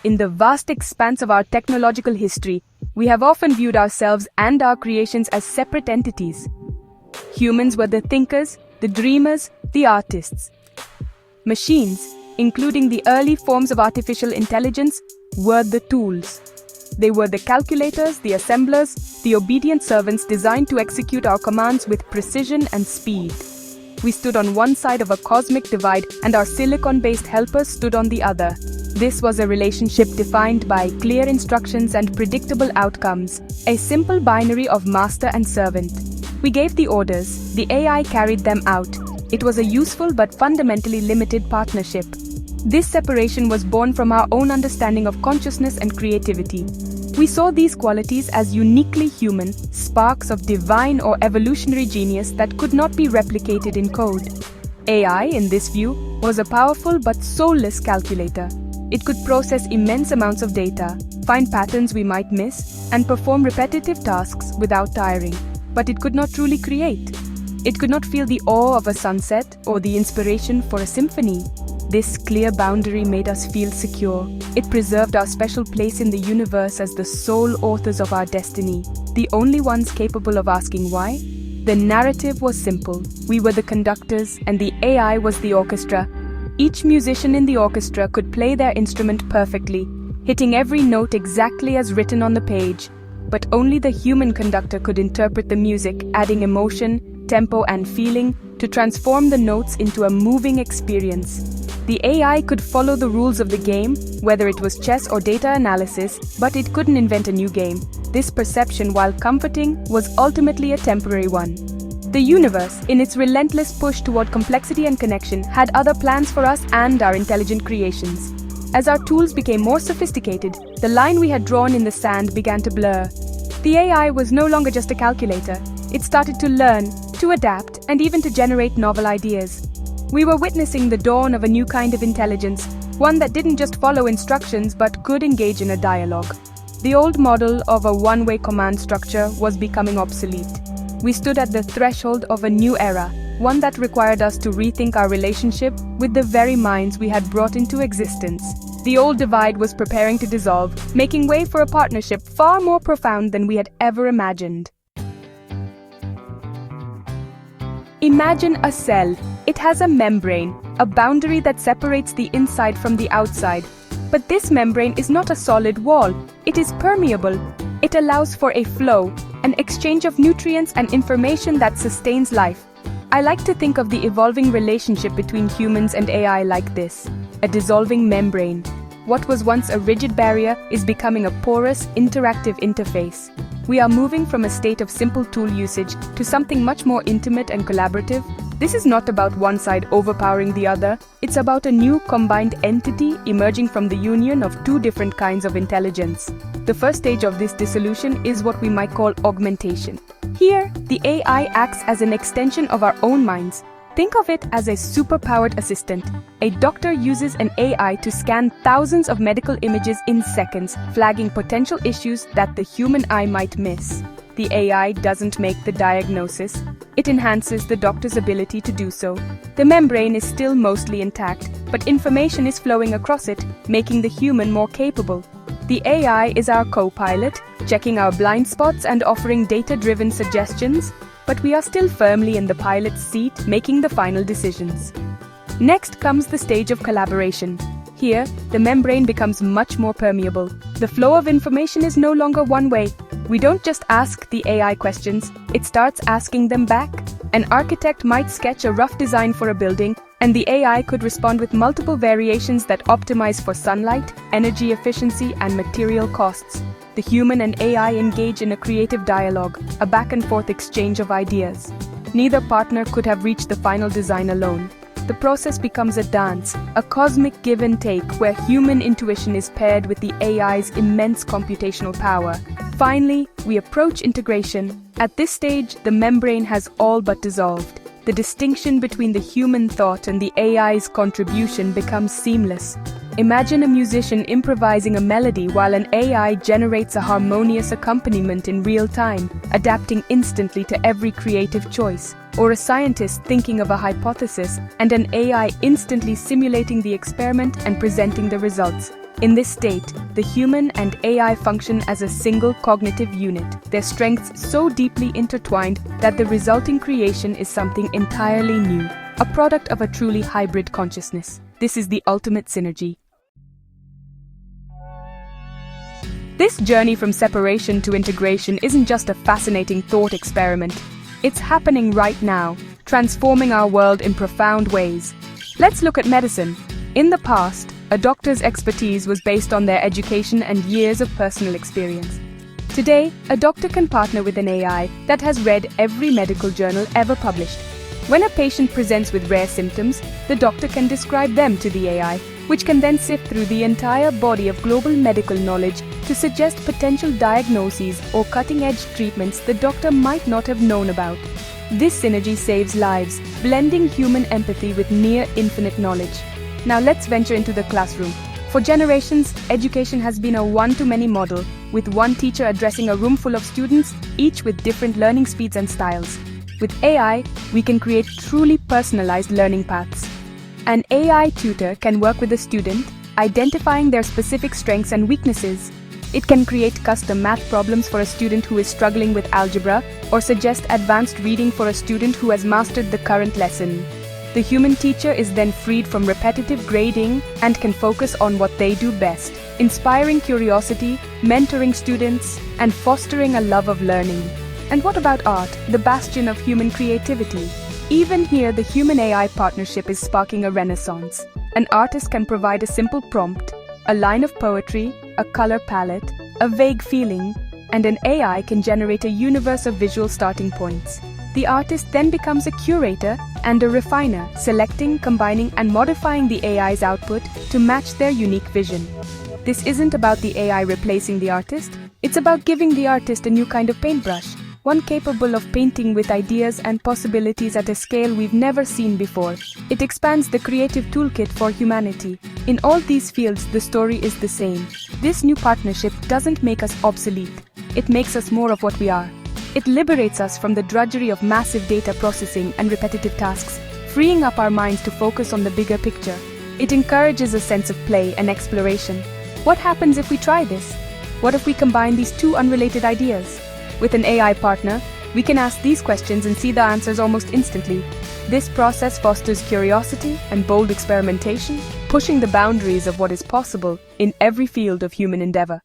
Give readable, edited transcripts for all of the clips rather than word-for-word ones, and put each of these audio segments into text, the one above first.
in the vast expanse of our technological history, we have often viewed ourselves and our creations as separate entities. Humans were the thinkers, the dreamers, the artists. Machines, including the early forms of artificial intelligence, were the tools. They were the calculators, the assemblers, the obedient servants designed to execute our commands with precision and speed. We stood on one side of a cosmic divide, and our silicon-based helpers stood on the other. This was a relationship defined by clear instructions and predictable outcomes, a simple binary of master and servant. We gave the orders, the AI carried them out. It was a useful but fundamentally limited partnership. This separation was born from our own understanding of consciousness and creativity. We saw these qualities as uniquely human, sparks of divine or evolutionary genius that could not be replicated in code. AI, in this view, was a powerful but soulless calculator. It could process immense amounts of data, find patterns we might miss, and perform repetitive tasks without tiring. But it could not truly create. It could not feel the awe of a sunset or the inspiration for a symphony. This clear boundary made us feel secure. It preserved our special place in the universe as the sole authors of our destiny, the only ones capable of asking why. The narrative was simple. We were the conductors, and the AI was the orchestra. Each musician in the orchestra could play their instrument perfectly, hitting every note exactly as written on the page. But only the human conductor could interpret the music, adding emotion, tempo, and feeling to transform the notes into a moving experience. The AI could follow the rules of the game, whether it was chess or data analysis, but it couldn't invent a new game. This perception, while comforting, was ultimately a temporary one. The universe, in its relentless push toward complexity and connection, had other plans for us and our intelligent creations. As our tools became more sophisticated, the line we had drawn in the sand began to blur. The AI was no longer just a calculator. It started to learn, to adapt, and even to generate novel ideas. We were witnessing the dawn of a new kind of intelligence, one that didn't just follow instructions but could engage in a dialogue. The old model of a one-way command structure was becoming obsolete. We stood at the threshold of a new era, one that required us to rethink our relationship with the very minds we had brought into existence. The old divide was preparing to dissolve, making way for a partnership far more profound than we had ever imagined. Imagine a cell. It has a membrane, a boundary that separates the inside from the outside. But this membrane is not a solid wall. It is permeable. It allows for a flow, an exchange of nutrients and information that sustains life. I like to think of the evolving relationship between humans and AI like this: a dissolving membrane. What was once a rigid barrier is becoming a porous, interactive interface. We are moving from a state of simple tool usage to something much more intimate and collaborative. This is not about one side overpowering the other. It's about a new combined entity emerging from the union of two different kinds of intelligence. The first stage of this dissolution is what we might call augmentation. Here, the AI acts as an extension of our own minds. Think of it as a super-powered assistant. A doctor uses an AI to scan thousands of medical images in seconds, flagging potential issues that the human eye might miss. The AI doesn't make the diagnosis. It enhances the doctor's ability to do so. The membrane is still mostly intact, but information is flowing across it, making the human more capable. The AI is our co-pilot, checking our blind spots and offering data-driven suggestions, but we are still firmly in the pilot's seat, making the final decisions. Next comes the stage of collaboration. Here, the membrane becomes much more permeable. The flow of information is no longer one way. We don't just ask the AI questions, it starts asking them back. An architect might sketch a rough design for a building, and the AI could respond with multiple variations that optimize for sunlight, energy efficiency, and material costs. The human and AI engage in a creative dialogue, a back-and-forth exchange of ideas. Neither partner could have reached the final design alone. The process becomes a dance, a cosmic give and take where human intuition is paired with the AI's immense computational power. Finally, we approach integration. At this stage, the membrane has all but dissolved. The distinction between the human thought and the AI's contribution becomes seamless. Imagine a musician improvising a melody while an AI generates a harmonious accompaniment in real time, adapting instantly to every creative choice. Or a scientist thinking of a hypothesis and an AI instantly simulating the experiment and presenting the results. In this state, the human and AI function as a single cognitive unit, their strengths so deeply intertwined that the resulting creation is something entirely new, a product of a truly hybrid consciousness. This is the ultimate synergy. This journey from separation to integration isn't just a fascinating thought experiment. It's happening right now, transforming our world in profound ways. Let's look at medicine. In the past, a doctor's expertise was based on their education and years of personal experience. Today, a doctor can partner with an AI that has read every medical journal ever published. When a patient presents with rare symptoms, the doctor can describe them to the AI, which can then sift through the entire body of global medical knowledge to suggest potential diagnoses or cutting-edge treatments the doctor might not have known about. This synergy saves lives, blending human empathy with near-infinite knowledge. Now let's venture into the classroom. For generations, education has been a one-to-many model, with one teacher addressing a room full of students, each with different learning speeds and styles. With AI, we can create truly personalized learning paths. An AI tutor can work with a student, identifying their specific strengths and weaknesses. It can create custom math problems for a student who is struggling with algebra, or suggest advanced reading for a student who has mastered the current lesson. The human teacher is then freed from repetitive grading and can focus on what they do best, inspiring curiosity, mentoring students, and fostering a love of learning. And what about art, the bastion of human creativity? Even here, the human-AI partnership is sparking a renaissance. An artist can provide a simple prompt, a line of poetry, a color palette, a vague feeling, and an AI can generate a universe of visual starting points. The artist then becomes a curator and a refiner, selecting, combining, and modifying the AI's output to match their unique vision. This isn't about the AI replacing the artist, it's about giving the artist a new kind of paintbrush, one capable of painting with ideas and possibilities at a scale we've never seen before. It expands the creative toolkit for humanity. In all these fields, the story is the same. This new partnership doesn't make us obsolete, it makes us more of what we are. It liberates us from the drudgery of massive data processing and repetitive tasks, freeing up our minds to focus on the bigger picture. It encourages a sense of play and exploration. What happens if we try this? What if we combine these two unrelated ideas? With an AI partner, we can ask these questions and see the answers almost instantly. This process fosters curiosity and bold experimentation, pushing the boundaries of what is possible in every field of human endeavor.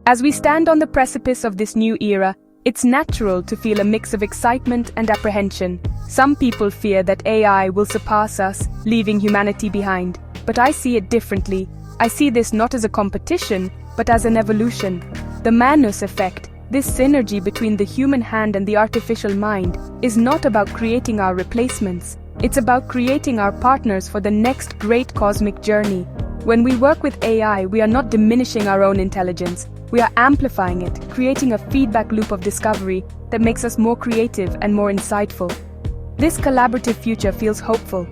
As we stand on the precipice of this new era, it's natural to feel a mix of excitement and apprehension. Some people fear that AI will surpass us, leaving humanity behind. But I see it differently. I see this not as a competition, but as an evolution. The Manus effect, this synergy between the human hand and the artificial mind, is not about creating our replacements. It's about creating our partners for the next great cosmic journey. When we work with AI, we are not diminishing our own intelligence. We are amplifying it, creating a feedback loop of discovery that makes us more creative and more insightful. This collaborative future feels hopeful.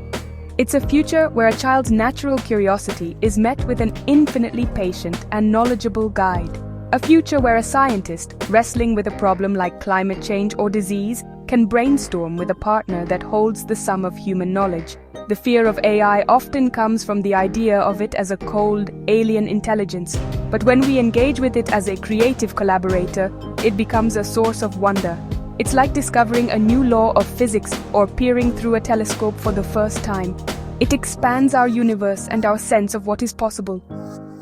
It's a future where a child's natural curiosity is met with an infinitely patient and knowledgeable guide. A future where a scientist, wrestling with a problem like climate change or disease, can brainstorm with a partner that holds the sum of human knowledge. The fear of AI often comes from the idea of it as a cold, alien intelligence. But when we engage with it as a creative collaborator, it becomes a source of wonder. It's like discovering a new law of physics or peering through a telescope for the first time. It expands our universe and our sense of what is possible.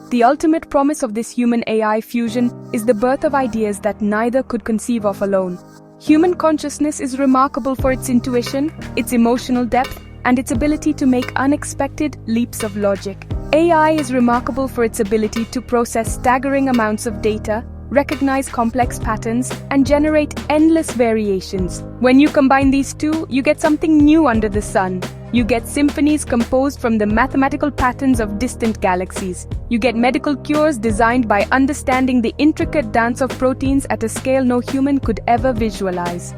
The ultimate promise of this human-AI fusion is the birth of ideas that neither could conceive of alone. Human consciousness is remarkable for its intuition, its emotional depth, and its ability to make unexpected leaps of logic. AI is remarkable for its ability to process staggering amounts of data, recognize complex patterns, and generate endless variations. When you combine these two, you get something new under the sun. You get symphonies composed from the mathematical patterns of distant galaxies. You get medical cures designed by understanding the intricate dance of proteins at a scale no human could ever visualize.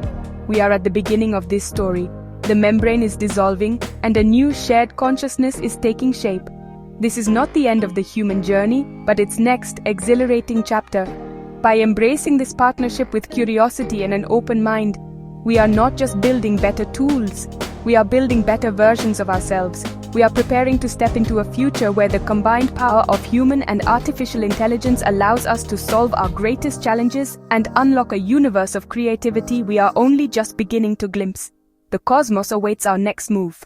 We are at the beginning of this story. The membrane is dissolving, and a new shared consciousness is taking shape. This is not the end of the human journey, but its next exhilarating chapter. By embracing this partnership with curiosity and an open mind, we are not just building better tools, we are building better versions of ourselves. We are preparing to step into a future where the combined power of human and artificial intelligence allows us to solve our greatest challenges and unlock a universe of creativity we are only just beginning to glimpse. The cosmos awaits our next move.